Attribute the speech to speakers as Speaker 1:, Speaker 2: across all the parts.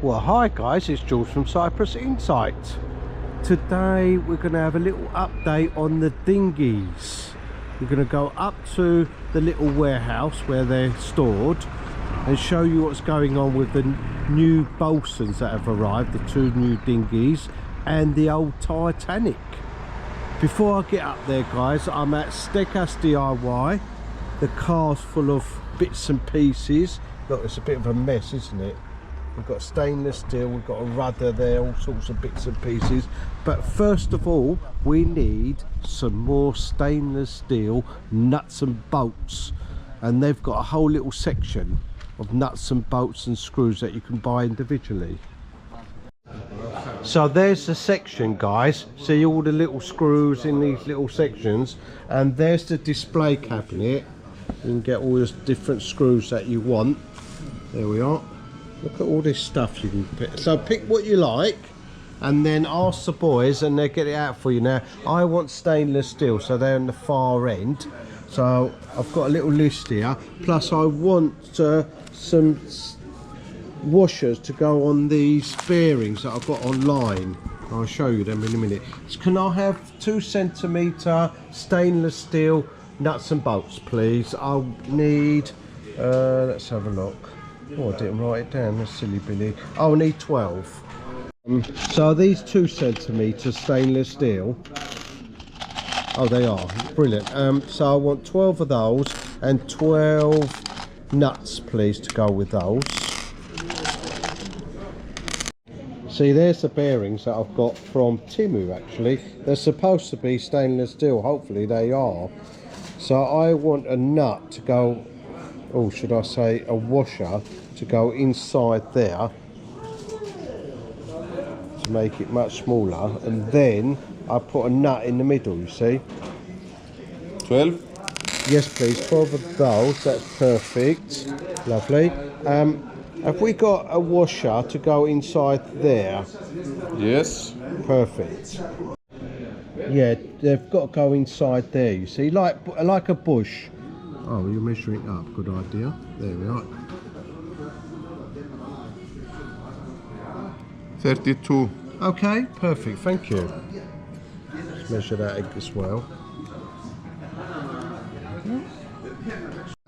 Speaker 1: Well, hi guys, it's George from Cyprus Insight. Today we're going to have a little update on the dinghies. We're going to go up to the little warehouse where they're stored and show you what's going on with the new Bolsons that have arrived, the two new dinghies and the old Titanic. Before I get up there guys, I'm at Steakhouse DIY. The car's full of bits and pieces. Look, it's a bit of a mess, isn't it? We've got stainless steel, we've got a rudder there, all sorts of bits and pieces. But first of all, we need some more stainless steel nuts and bolts. And they've got a whole little section of nuts and bolts and screws that you can buy individually. So there's the section guys, see all the little screws in these little sections. And there's the display cabinet. You can get all the different screws that you want. There we are. Look at all this stuff you can pick. So pick what you like and then ask the boys and they'll get it out for you. Now I want stainless steel, so they're on the far end. So I've got a little list here. Plus I want some washers to go on these bearings that I've got online. I'll show you them in a minute. So can I have 2 centimetre stainless steel nuts and bolts please? I'll need, let's have a look. Oh, I didn't write it down, that's silly Billy. I'll need 12. So these 2 centimetre stainless steel. Oh, they are brilliant. So I want 12 of those and 12 nuts please to go with those. See, there's the bearings that I've got from Timu actually. They're supposed to be stainless steel, hopefully they are. So I want a nut to go, or should I say a washer to go inside there to make it much smaller, and then I put a nut in the middle, you see.
Speaker 2: 12?
Speaker 1: Yes please, 12 of those, that's perfect. Lovely. Have we got a washer to go inside there?
Speaker 2: Yes.
Speaker 1: Perfect. Yeah, they've got to go inside there, you see, like a bush. Oh, you're measuring up, good idea. There we are.
Speaker 2: 32.
Speaker 1: Okay, perfect, thank you. Let's measure that as well.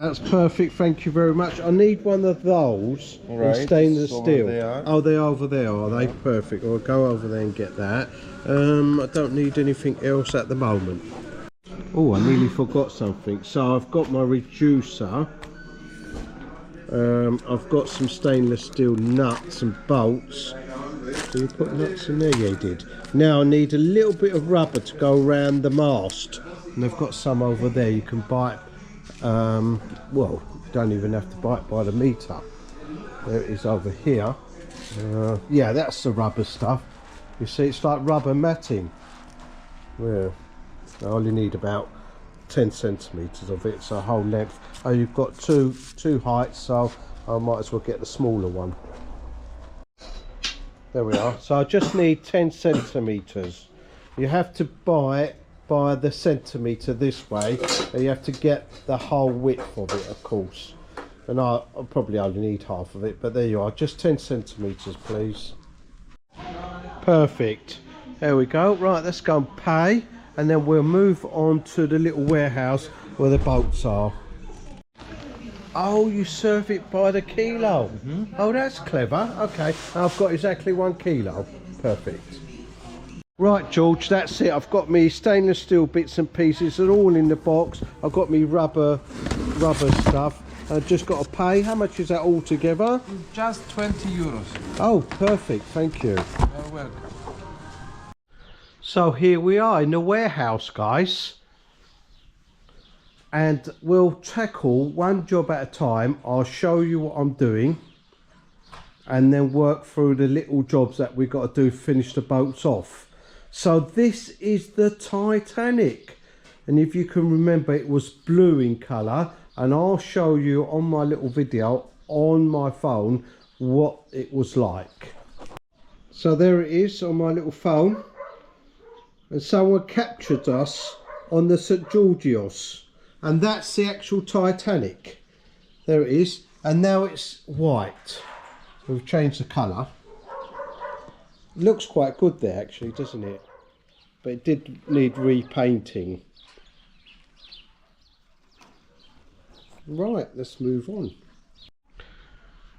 Speaker 1: That's perfect, thank you very much. I need one of those in stainless steel. Oh, they're over there, are they? Perfect. I'll go over there and get that. I don't need anything else at the moment. Oh, I nearly forgot something. So I've got my reducer. I've got some stainless steel nuts and bolts. Did you put nuts in there? Yeah, you did. Now I need a little bit of rubber to go around the mast. And they've got some over there. You can buy it. Well, you don't even have to buy it by the meter. There it is over here. Yeah, that's the rubber stuff. You see, it's like rubber matting. Yeah. I only need about 10 centimetres of it, so whole length. Oh, you've got two heights, so I might as well get the smaller one. There we are. So I just need 10 centimetres. You have to buy it by the centimetre this way, and you have to get the whole width of it, of course. And I'll probably only need half of it, but there you are. Just 10 centimetres, please. Perfect. There we go. Right, let's go and pay. And then we'll move on to the little warehouse where the bolts are. Oh, you serve it by the kilo. Oh, that's clever. Okay, I've got exactly 1 kilo. Perfect. Right, George, that's it. I've got me stainless steel bits and pieces. They're all in the box. I've got me rubber stuff. I've just got to pay. How much is that all together?
Speaker 3: Just 20 euros.
Speaker 1: Oh, perfect. Thank you.
Speaker 3: You're welcome.
Speaker 1: So here we are in the warehouse, guys, and we'll tackle one job at a time. I'll show you what I'm doing and then work through the little jobs that we've got to do to finish the boats off. So this is the Titanic, and if you can remember, it was blue in colour, and I'll show you on my little video on my phone what it was like. So there it is on my little phone, and someone captured us on the St Georgios, and that's the actual Titanic. There it is, and now it's white. We've changed the colour. It looks quite good there actually, doesn't it? But it did need repainting. Right, let's move on.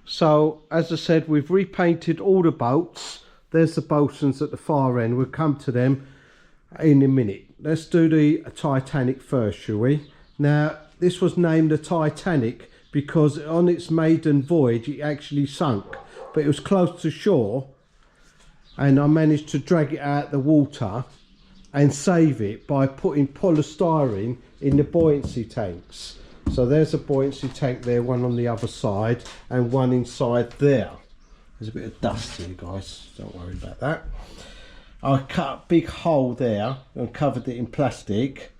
Speaker 1: So as I said, we've repainted all the boats. There's the Bolsons at the far end. We'll come to them in a minute. Let's do the Titanic first, shall we? Now, this was named the Titanic because on its maiden voyage it actually sunk, but it was close to shore, and I managed to drag it out of the water and save it by putting polystyrene in the buoyancy tanks. So there's a buoyancy tank there, one on the other side and one inside there. There's a bit of dust here, guys, don't worry about that. I cut a big hole there and covered it in plastic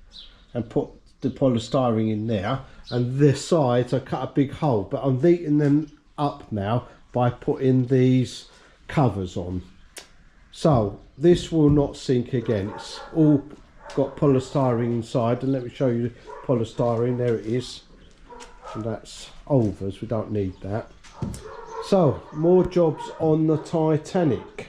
Speaker 1: and put the polystyrene in there, and the sides I cut a big hole, but I'm neatening them up now by putting these covers on. So this will not sink again. It's all got polystyrene inside, and let me show you the polystyrene. There it is, and that's overs, we don't need that. So more jobs on the Titanic.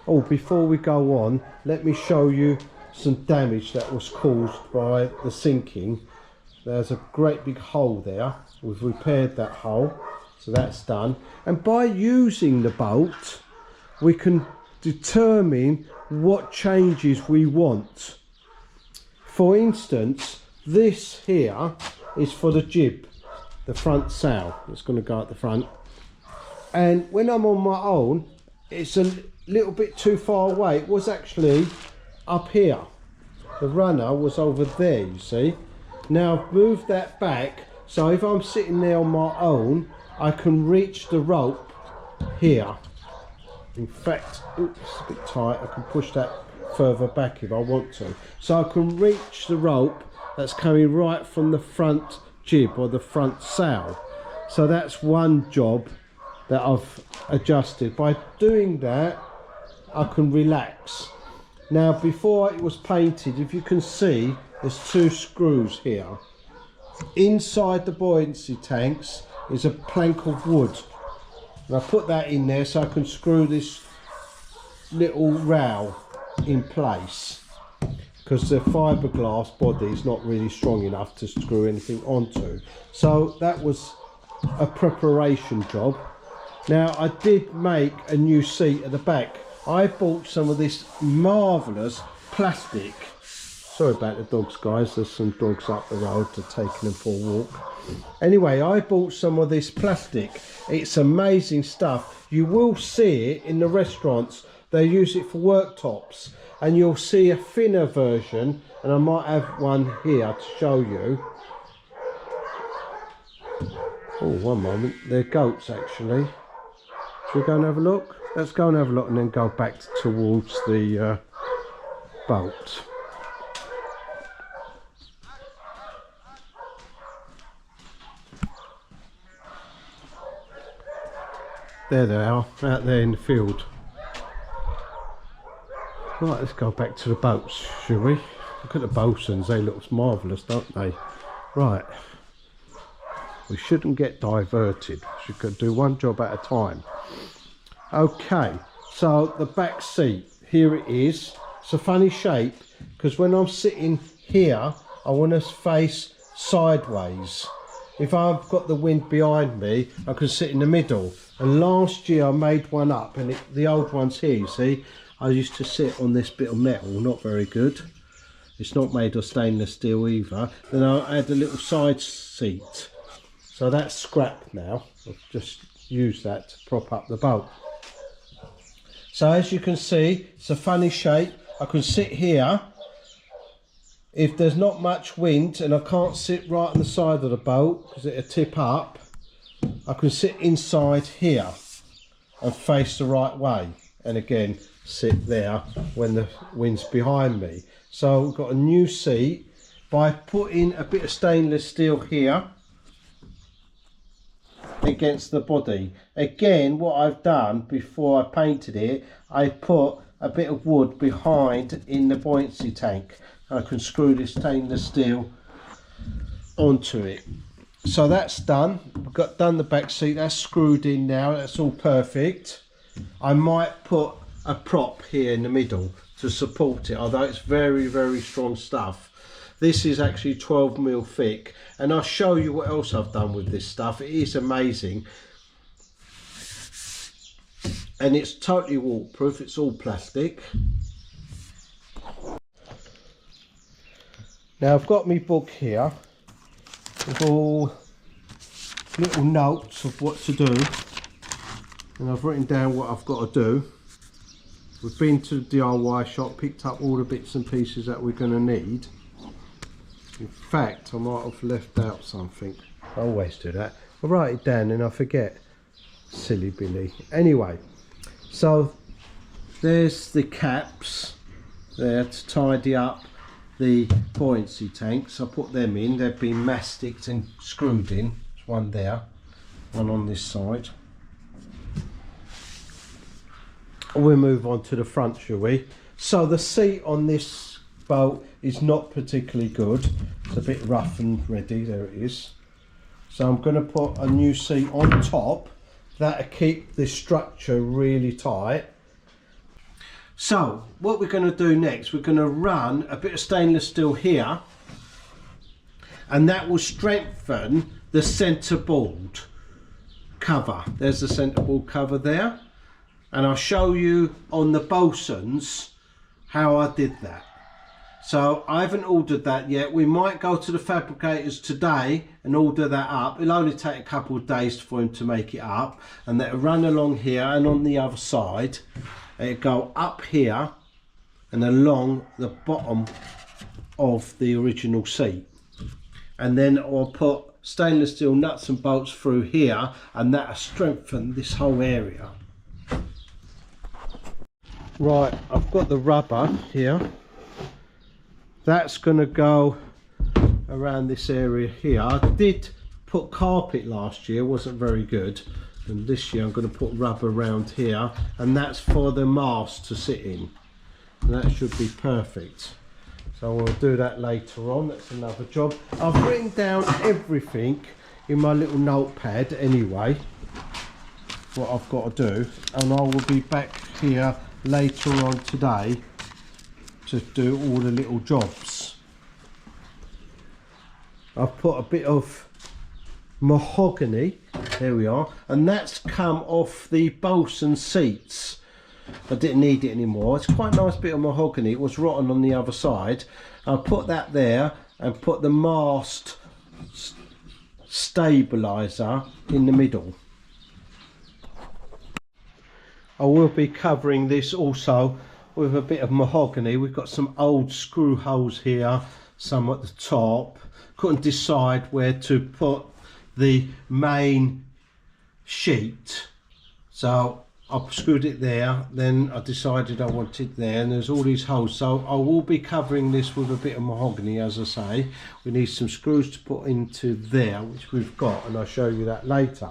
Speaker 1: Oh, before we go on, let me show you some damage that was caused by the sinking. There's a great big hole there. We've repaired that hole, so that's done. And by using the boat, we can determine what changes we want. For instance, this here is for the jib, the front sail. It's going to go at the front. And when I'm on my own, it's a little bit too far away. It was actually up here. The runner was over there, you see. Now I've moved that back, so if I'm sitting there on my own, I can reach the rope here. In fact, oops, it's a bit tight. I can push that further back if I want to. So I can reach the rope that's coming right from the front jib or the front sail. So that's one job that I've adjusted. By doing that, I can relax. Now before it was painted, if you can see, there's two screws here. Inside the buoyancy tanks is a plank of wood, and I put that in there so I can screw this little rail in place, because the fiberglass body is not really strong enough to screw anything onto. So that was a preparation job. Now I did make a new seat at the back. I bought some of this marvellous plastic. Sorry about the dogs, guys, there's some dogs up the road to taking them for a walk. Anyway, I bought some of this plastic. It's amazing stuff. You will see it in the restaurants. They use it for worktops, and you'll see a thinner version, and I might have one here to show you. Oh, one moment, they're goats actually. Should we go and have a look? Let's go and have a look and then go back towards the boat. There they are, out there in the field. Right, let's go back to the boats, shall we? Look at the Bosons, they look marvellous, don't they? Right, we shouldn't get diverted. We should do one job at a time. Okay, so the back seat, here it is. It's a funny shape because when I'm sitting here, I want to face sideways. If I've got the wind behind me, I can sit in the middle. And last year I made one up, and the old one's here, you see. I used to sit on this bit of metal, not very good. It's not made of stainless steel either. Then I had a little side seat. So that's scrapped now. I've just used that to prop up the boat. So as you can see, it's a funny shape. I can sit here if there's not much wind and I can't sit right on the side of the boat because it'll tip up, I can sit inside here and face the right way, and again sit there when the wind's behind me. So we've got a new seat by putting a bit of stainless steel here against the body. Again, what I've done before I painted it, I put a bit of wood behind in the buoyancy tank. I can screw this stainless steel onto it. So that's done. We've got done the back seat, that's screwed in now, that's all perfect. I might put a prop here in the middle to support it, although it's very, very strong stuff. This is actually 12mm thick, and I'll show you what else I've done with this stuff. It is amazing, and it's totally waterproof. It's all plastic. Now I've got my book here with all little notes of what to do, and I've written down what I've got to do. We've been to the DIY shop, picked up all the bits and pieces that we're going to need. In fact, I might have left out something. I always do that. I write it down and I forget. Silly Billy. Anyway, so there's the caps there to tidy up the buoyancy tanks. I put them in. They've been masticed and screwed in. There's one there, one on this side. We'll move on to the front, shall we? So the seat on this boat is not particularly good. It's a bit rough and ready. There it is. So I'm going to put a new seat on top. That'll keep the structure really tight. So what we're going to do next, we're going to run a bit of stainless steel here, and that will strengthen the centre board cover. There's the centre board cover there, and I'll show you on the Bolsons how I did that. So I haven't ordered that yet. We might go to the fabricators today and order that up. It'll only take a couple of days for him to make it up, and that'll run along here and on the other side. It'll go up here and along the bottom of the original seat, and then I'll put stainless steel nuts and bolts through here, and that'll strengthen this whole area. Right, I've got the rubber here. That's going to go around this area here. I did put carpet last year, wasn't very good, and this year I'm going to put rubber around here, and that's for the mast to sit in, and that should be perfect. So we'll do that later on. That's another job. I've written down everything in my little notepad anyway, what I've got to do, and I will be back here later on today to do all the little jobs. I've put a bit of mahogany, there we are, and that's come off the Bosun seats. I didn't need it anymore. It's quite a nice bit of mahogany. It was rotten on the other side. I'll put that there and put the mast stabilizer in the middle. I will be covering this also with a bit of mahogany. We've got some old screw holes here, some at the top. Couldn't decide where to put the main sheet, so I screwed it there. Then I decided I wanted there, and there's all these holes. So I will be covering this with a bit of mahogany. As I say, we need some screws to put into there, which we've got, and I'll show you that later.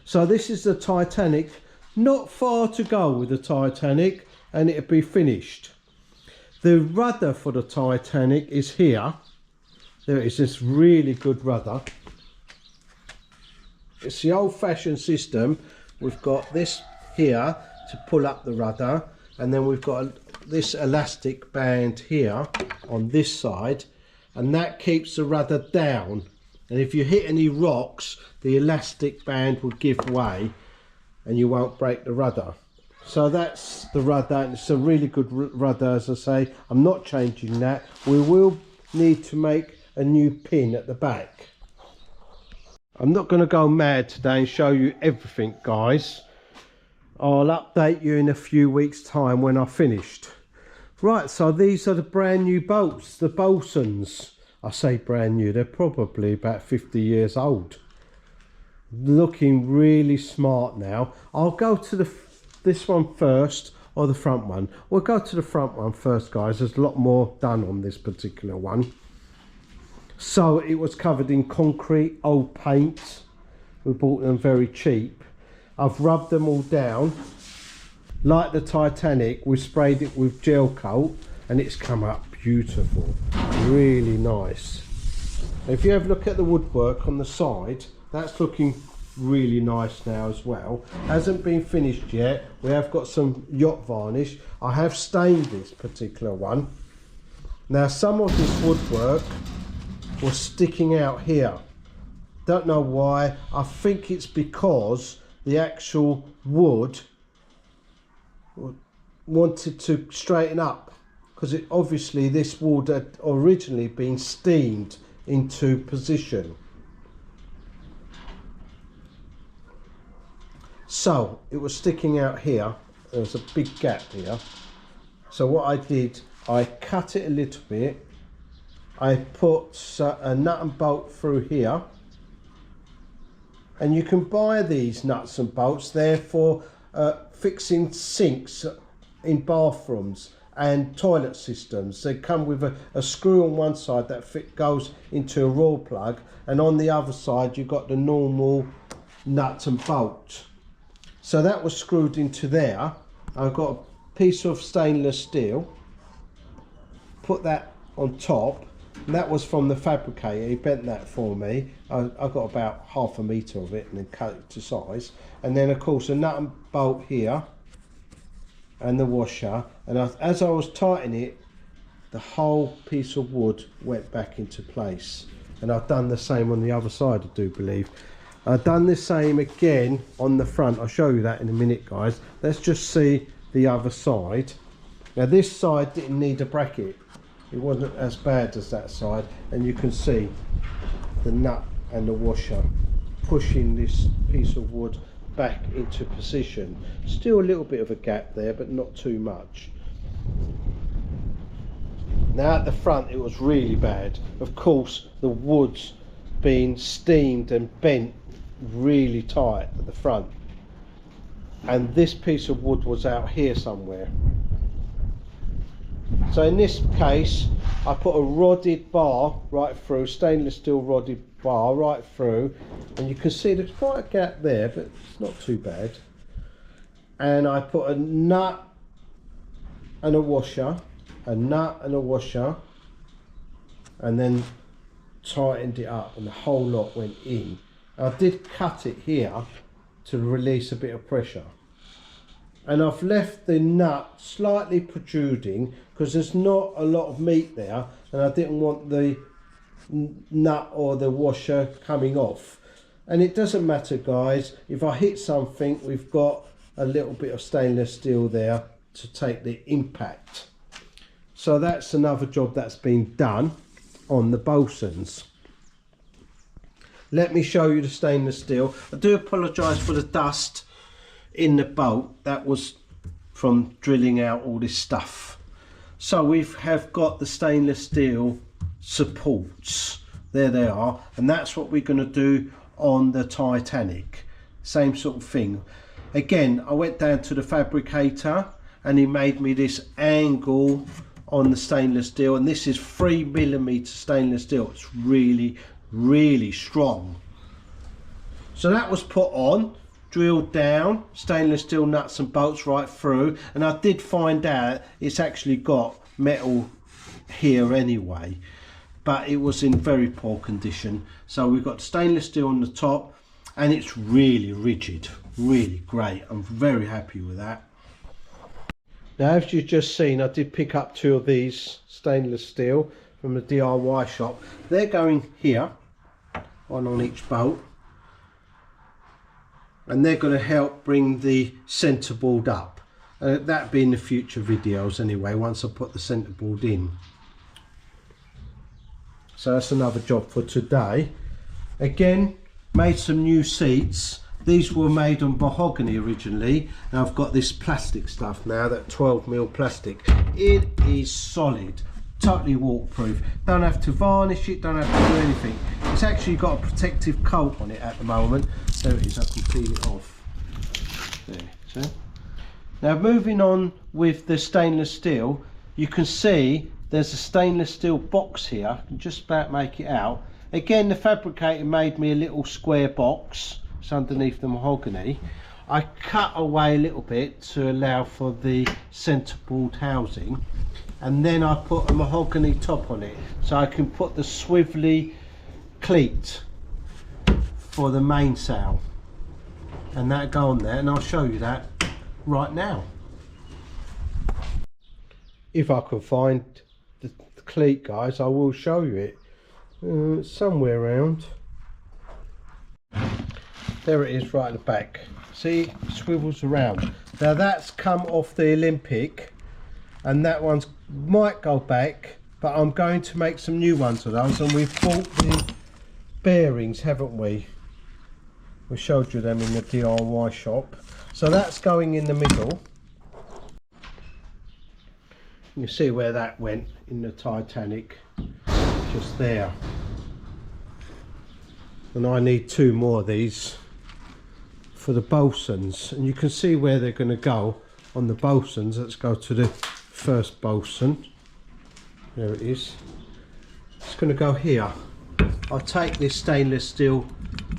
Speaker 1: So this is the Titanic. Not far to go with the Titanic, and it'll be finished. The rudder for the Titanic is here. There it is, this really good rudder. It's the old-fashioned system. We've got this here to pull up the rudder, and then we've got this elastic band here on this side, and that keeps the rudder down. And if you hit any rocks, the elastic band will give way and you won't break the rudder. So that's the rudder, and it's a really good rudder. As I say, I'm not changing that. We will need to make a new pin at the back. I'm not going to go mad today and show you everything, guys. I'll update you in a few weeks time when I've finished. Right, so these are the brand new boats, the Bolsons. I say brand new, they're probably about 50 years old. Looking really smart now. I'll go to this one first, or the front one. We'll go to the front one first, guys. There's a lot more done on this particular one. So it was covered in concrete, old paint. We bought them very cheap. I've rubbed them all down. Like the Titanic, we sprayed it with gel coat and it's come up beautiful, really nice. If you have a look at the woodwork on the side, that's looking really nice now as well. Hasn't been finished yet. We have got some yacht varnish. I have stained this particular one. Now some of this woodwork was sticking out here. Don't know why. I think it's because the actual wood wanted to straighten up, because it obviously this wood had originally been steamed into position. So it was sticking out here. There was a big gap here. So what I did, I cut it a little bit. I put a nut and bolt through here. And you can buy these nuts and bolts there for fixing sinks in bathrooms and toilet systems. They come with a screw on one side that goes into a raw plug, and on the other side you've got the normal nut and bolt. So that was screwed into there. I've got a piece of stainless steel, put that on top, and that was from the fabricator. He bent that for me. I got about ½ metre of it and then cut it to size. And then of course a nut and bolt here and the washer, and as I was tightening it, the whole piece of wood went back into place. And I've done the same on the other side, I do believe. I've done the same again on the front. I'll show you that in a minute, guys. Let's just see the other side. Now this side didn't need a bracket. It wasn't as bad as that side, and you can see the nut and the washer pushing this piece of wood back into position. Still a little bit of a gap there, but not too much. Now at the front it was really bad. Of course the wood's been steamed and bent really tight at the front, and this piece of wood was out here somewhere. So in this case I put a rodded bar right through, stainless steel rodded bar right through, and you can see there's quite a gap there, but it's not too bad. And I put a nut and a washer, a nut and a washer, and then tightened it up, and the whole lot went in. I did cut it here to release a bit of pressure, and I've left the nut slightly protruding because there's not a lot of meat there, and I didn't want the nut or the washer coming off. And it doesn't matter, guys, if I hit something, we've got a little bit of stainless steel there to take the impact. So that's another job that's been done on the Bolsons. Let me show you the stainless steel. I do apologise for the dust in the boat. That was from drilling out all this stuff. So we have got the stainless steel supports. There they are, and that's what we're going to do on the Titanic. Same sort of thing. Again, I went down to the fabricator and he made me this angle on the stainless steel, and this is 3mm stainless steel. It's really strong. So that was put on, drilled down, stainless steel nuts and bolts right through, and I did find out it's actually got metal here anyway, but it was in very poor condition. So we've got stainless steel on the top, and it's really rigid, really great. I'm very happy with that. Now, as you've just seen, I did pick up 2 of these stainless steel from the DIY shop. They're going here, one on each bolt, and they're going to help bring the centerboard up. That'll be in the future videos anyway, once I put the centerboard in. So that's another job for today. Again, made some new seats. These were made on mahogany originally, and I've got this plastic stuff now, that 12mm plastic. It is solid, totally waterproof. Don't have to varnish it, don't have to do anything. It's actually got a protective coat on it at the moment. There it is, I can peel it off. There, see? Now moving on with the stainless steel, you can see there's a stainless steel box here. I can just about make it out. Again, the fabricator made me a little square box. It's underneath the mahogany. I cut away a little bit to allow for the centerboard housing, and then I put a mahogany top on it so I can put the swivelly cleat for the mainsail, and that go on there, and I'll show you that right now. If I can find the cleat, guys, I will show you it. Somewhere around there it is, right at the back. See, it swivels around. Now that's come off the Olympic, and that one's might go back, but I'm going to make some new ones of those, and we've bought the bearings, haven't we? We showed you them in the DIY shop. So that's going in the middle. You see where that went in the Titanic, just there. And I need 2 more of these for the Bolsons, and you can see where they're going to go on the Bolsons. Let's go to the first Bolson. There it is. It's going to go here. I'll take this stainless steel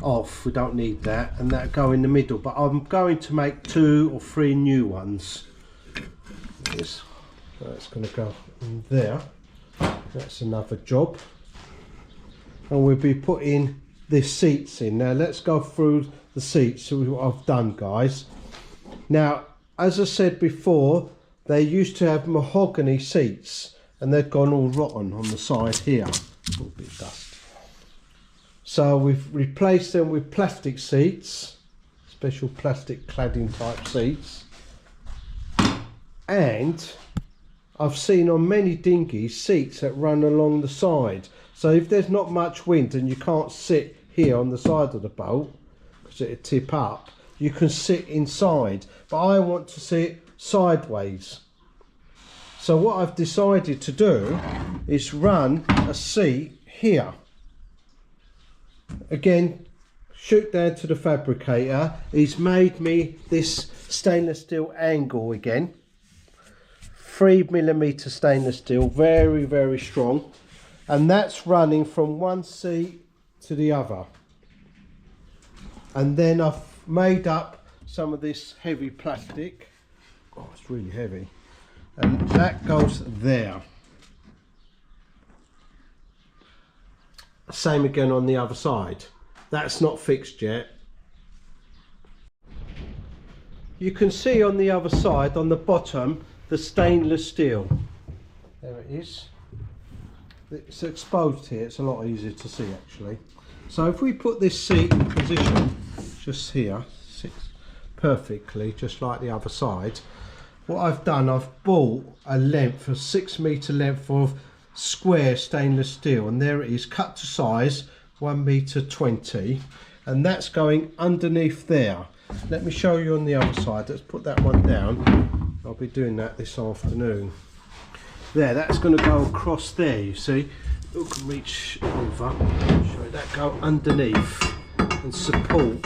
Speaker 1: off, we don't need that, and that go in the middle, but I'm going to make 2 or 3 new ones. This, that's going to go in there. That's another job, and we'll be putting the seats in. Now let's go through the seats, see what I've done, guys. Now, as I said before, they used to have mahogany seats, and they'd gone all rotten on the side here. A little bit of dust. So we've replaced them with plastic seats, special plastic cladding type seats. And I've seen on many dinghies seats that run along the side. So if there's not much wind and you can't sit here on the side of the boat because it'll tip up, you can sit inside. But I want to sit sideways. So what I've decided to do is run a seat here. Again, shoot down to the fabricator. He's made me this stainless steel angle again. 3mm stainless steel, very, very strong. And that's running from one seat to the other. And then I've made up some of this heavy plastic. Oh, it's really heavy. And that goes there. Same again on the other side. That's not fixed yet. You can see on the other side, on the bottom, the stainless steel. There it is. It's exposed here, it's a lot easier to see actually. So if we put this seat in position, just here, sits perfectly, just like the other side. What I've done, I've bought a length, a 6 metre length of square stainless steel, and there it is, cut to size, 1.20 m, and that's going underneath there. Let me show you on the other side. Let's put that one down. I'll be doing that this afternoon. There, that's going to go across there, you see. You can reach over, show that go underneath and support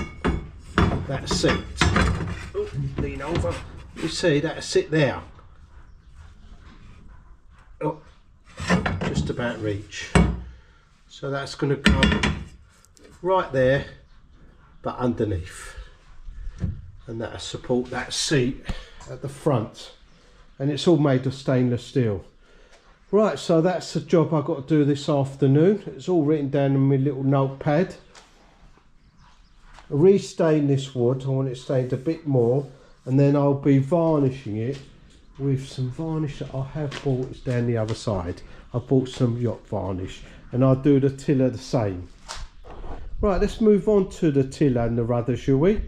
Speaker 1: that seat. Oh, lean over. You see that sit there. Oh, just about reach. So that's going to go right there, but underneath, and that'll support that seat at the front, and it's all made of stainless steel. Right, so that's the job I've got to do this afternoon. It's all written down in my little notepad. Restain this wood, I want it stained a bit more, and then I'll be varnishing it with some varnish that I have bought. It's down the other side. I bought some yacht varnish, and I'll do the tiller the same. Right, let's move on to the tiller and the rudder, shall we?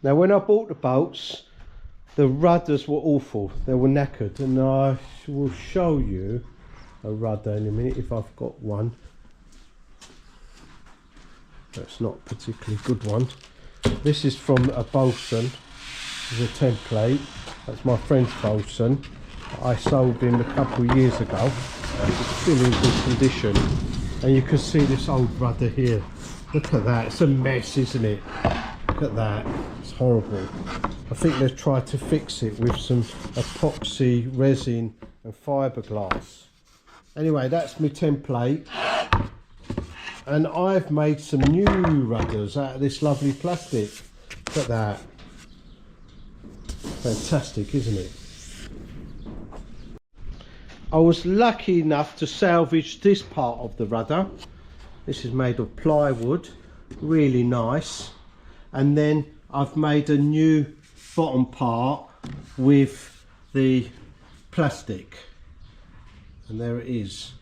Speaker 1: Now, when I bought the boats, the rudders were awful. They were knackered, and I will show you a rudder in a minute if I've got one. That's not a particularly good one. This is from a Bolson. It's a template. That's my friend's Bosun. I sold him a couple of years ago. It's still in good condition. And you can see this old rudder here. Look at that. It's a mess, isn't it? Look at that. It's horrible. I think they've tried to fix it with some epoxy resin and fiberglass. Anyway, that's my template. And I've made some new rudders out of this lovely plastic. Look at that. Fantastic, isn't it? I was lucky enough to salvage this part of the rudder. This is made of plywood, really nice. And then I've made a new bottom part with the plastic. And there it is.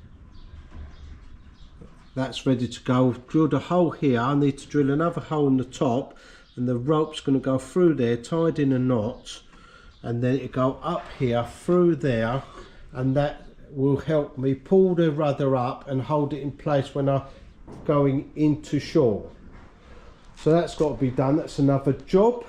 Speaker 1: That's ready to go. I've drilled a hole here. I need to drill another hole in the top, and the rope's going to go through there, tied in a knot, and then it go up here through there, and that will help me pull the rudder up and hold it in place when I'm going into shore. So that's got to be done. That's another job.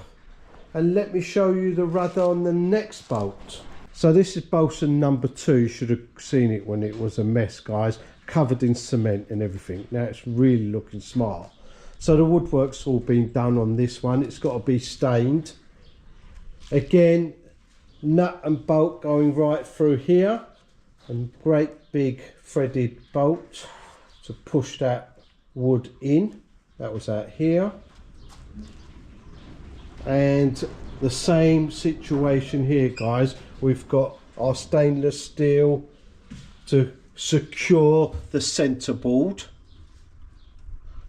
Speaker 1: And let me show you the rudder on the next boat. So this is Bosun number 2. You should have seen it when it was a mess, guys, covered in cement and everything. Now it's really looking smart. So the woodwork's all been done on this one. It's got to be stained. Again, nut and bolt going right through here, and great big threaded bolt to push that wood in. That was out here. And the same situation here, guys. We've got our stainless steel to secure the center board,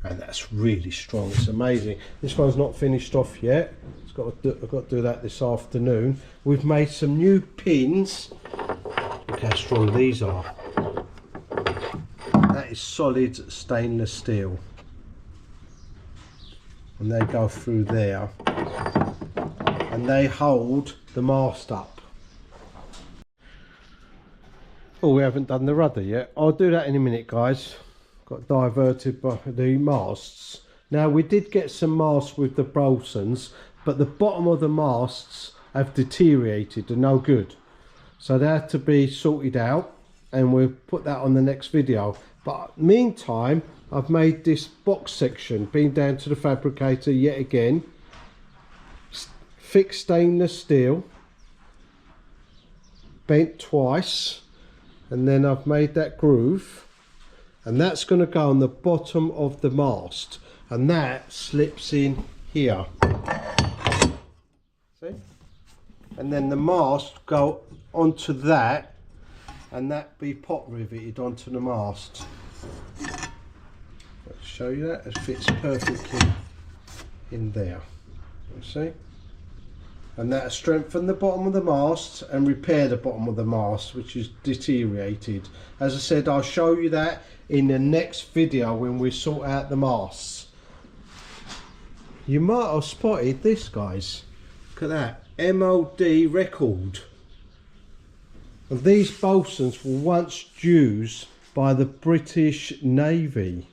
Speaker 1: and that's really strong. It's amazing. This one's not finished off yet. I've got to do that this afternoon. We've made some new pins. Look how strong these are. That is solid stainless steel, and they go through there, and they hold the mast up. Oh, we haven't done the rudder yet. I'll do that in a minute, guys. Got diverted by the masts. Now, we did get some masts with the Bolsons, but the bottom of the masts have deteriorated. They're no good. So they had to be sorted out, and we'll put that on the next video. But meantime, I've made this box section, been down to the fabricator yet again. Thick stainless steel, bent twice. And then I've made that groove, and that's going to go on the bottom of the mast, and that slips in here. See? And then the mast go onto that, and that be pot riveted onto the mast. Let's show you that. It fits perfectly in there. You see? And that'll strengthen the bottom of the mast and repair the bottom of the mast, which is deteriorated. As I said, I'll show you that in the next video when we sort out the masts. You might have spotted this, guys. Look at that, MOD record. And these Bolsons were once used by the British Navy,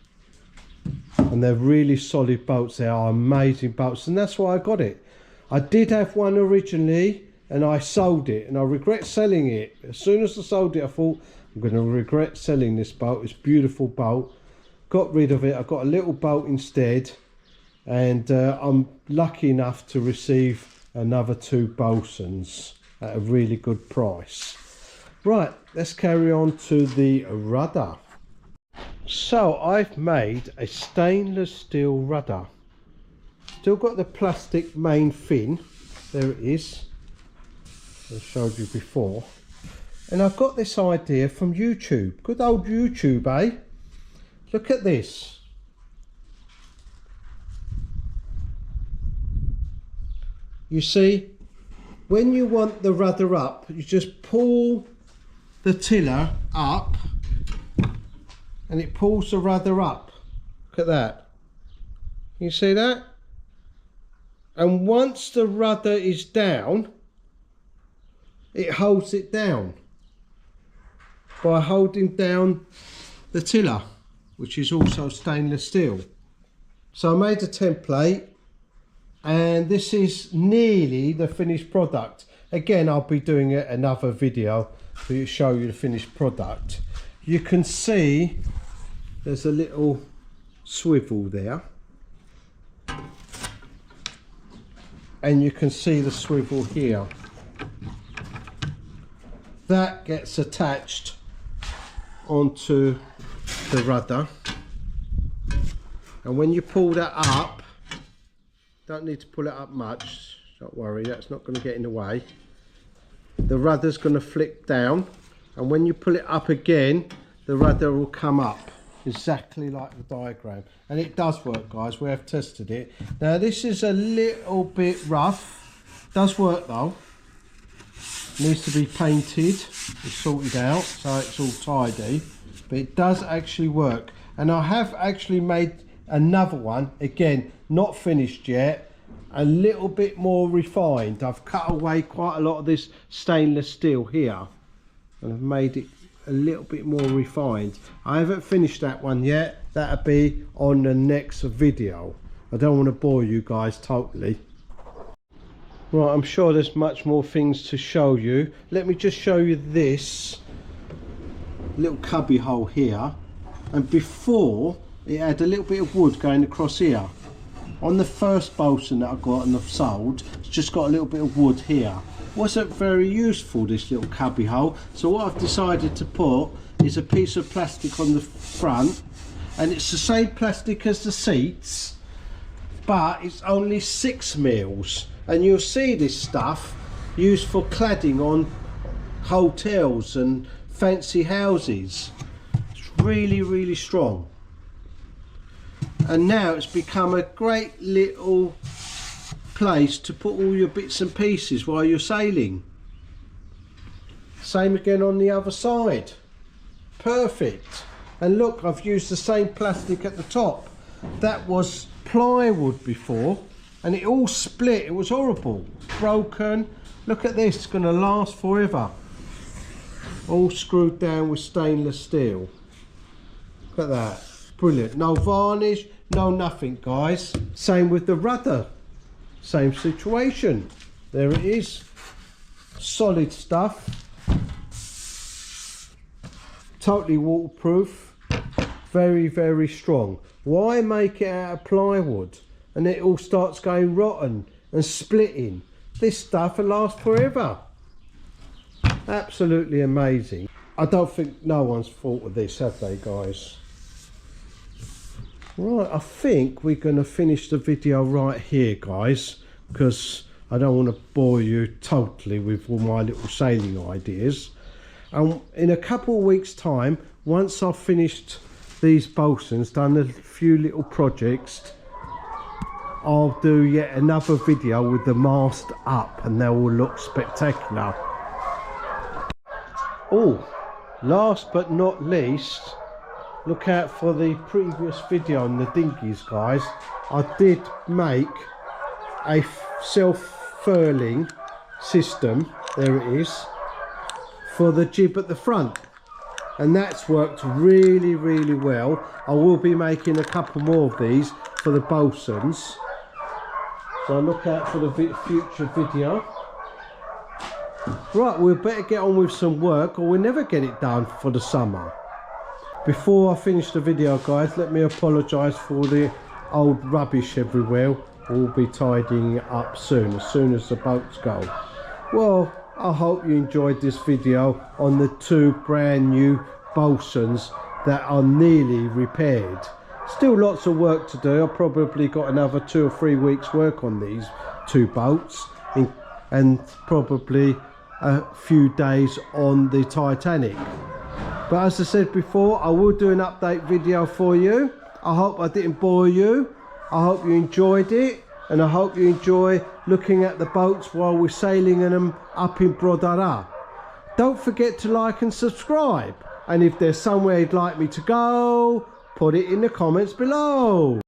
Speaker 1: and they're really solid boats. They are amazing boats, and that's why I got it. I did have one originally, and I sold it, and I regret selling it. As soon as I sold it, I thought, I'm going to regret selling this boat. It's a beautiful boat. Got rid of it. I got a little boat instead, and I'm lucky enough to receive another 2 Bolsons at a really good price. Right, let's carry on to the rudder. So I've made a stainless steel rudder. Still got the plastic main fin. There it is. I showed you before. And I've got this idea from YouTube. Good old YouTube, eh? Look at this. You see, when you want the rudder up, you just pull the tiller up, and it pulls the rudder up. Look at that. You see that? And once the rudder is down, it holds it down by holding down the tiller, which is also stainless steel. So I made a template, and this is nearly the finished product. Again, I'll be doing another video to show you the finished product. You can see there's a little swivel there, and you can see the swivel here. That gets attached onto the rudder, and when you pull that up, don't need to pull it up much, don't worry, that's not going to get in the way. The rudder's going to flick down, and when you pull it up again, the rudder will come up exactly like the diagram, and it does work, guys. We have tested it. Now this is a little bit rough, does work though. Needs to be painted and sorted out so it's all tidy, but it does actually work. And I have actually made another one, again not finished yet, a little bit more refined. I've cut away quite a lot of this stainless steel here and I've made it a little bit more refined. I haven't finished that one yet. That'll be on the next video. I don't want to bore you guys totally. Right, I'm sure there's much more things to show you. Let me just show you this little cubby hole here, and before it had a little bit of wood going across here. On the first Bolson that I got and I've sold, it's just got a little bit of wood here. Wasn't very useful, this little cubby hole, so what I've decided to put is a piece of plastic on the front, and it's the same plastic as the seats, but it's only 6 mils, and you'll see this stuff used for cladding on hotels and fancy houses. It's really strong, and now it's become a great little place to put all your bits and pieces while you're sailing. Same again on the other side. Perfect. And look, I've used the same plastic at the top. That was plywood before, and it all split. It was horrible, broken. Look at this, it's going to last forever. All screwed down with stainless steel. Look at that, brilliant. No varnish, no nothing, guys. Same with the rudder, same situation. There it is, solid stuff, totally waterproof, very strong. Why make it out of plywood and it all starts going rotten and splitting? This stuff will last forever. Absolutely amazing. I don't think no one's thought of this, have they, guys? Right, I think we're going to finish the video right here, guys, because I don't want to bore you totally with all my little sailing ideas. And in a couple of weeks time, once I've finished these Bolsons, done a few little projects, I'll do yet another video with the mast up, and they will look spectacular. Oh, last but not least, look out for the previous video on the dinghies, guys. I did make a self-furling system, there it is, for the jib at the front, and that's worked really well. I will be making a couple more of these for the Bolsons, so look out for the future video. Right, we'll better get on with some work or we'll never get it done for the summer. Before I finish the video, guys, let me apologise for the old rubbish everywhere. We'll be tidying it up soon as the boats go. Well, I hope you enjoyed this video on the 2 brand new Bolsons that are nearly repaired. Still lots of work to do. I've probably got another 2 or 3 weeks work on these 2 boats, and probably a few days on the Titanic. But as I said before, I will do an update video for you. I hope I didn't bore you. I hope you enjoyed it, and I hope you enjoy looking at the boats while we're sailing in them up in Rudder. Don't forget to like and subscribe, and if there's somewhere you'd like me to go, put it in the comments below.